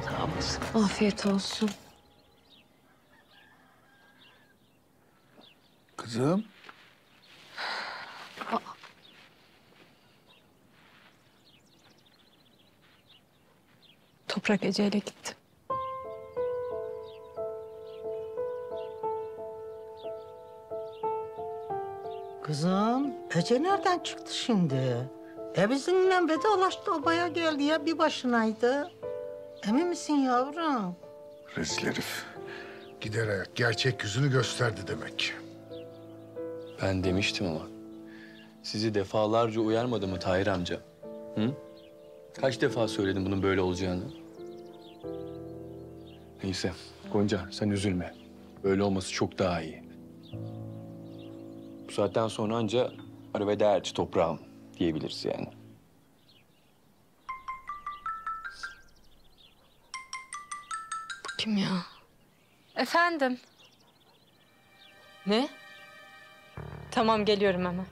Sağ olasın. Afiyet olsun. Kızım. Toprak Ece'yle gitti. Kızım, Ece nereden çıktı şimdi? Bizimle vedalaştı, obaya geldi ya, bir başınaydı. Emin misin yavrum? Rezil herif. Gider ayak gerçek yüzünü gösterdi demek. Ben demiştim ama. Sizi defalarca uyarmadı mı Tahir amca? Hı? Kaç defa söyledim bunun böyle olacağını? Neyse Gonca sen üzülme. Böyle olması çok daha iyi. Bu saatten sonra anca arrivederci toprağım diyebiliriz yani. Kim ya? Efendim? Ne? Tamam, geliyorum hemen.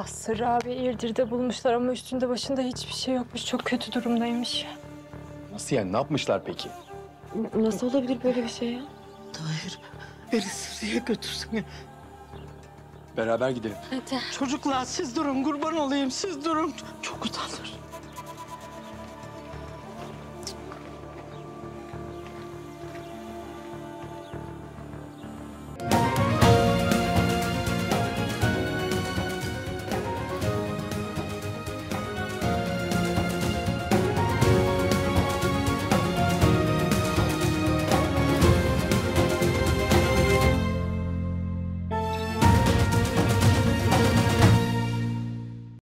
Sırrı abi İrdir'de bulmuşlar ama üstünde başında hiçbir şey yokmuş. Çok kötü durumdaymış. Nasıl yani ne yapmışlar peki? Nasıl olabilir böyle bir şey ya? Tahir, beni Sırrı'ya götürsün. Beraber gidelim. Hadi. Çocuklar siz durun, kurban olayım, siz durun. Çok utanır.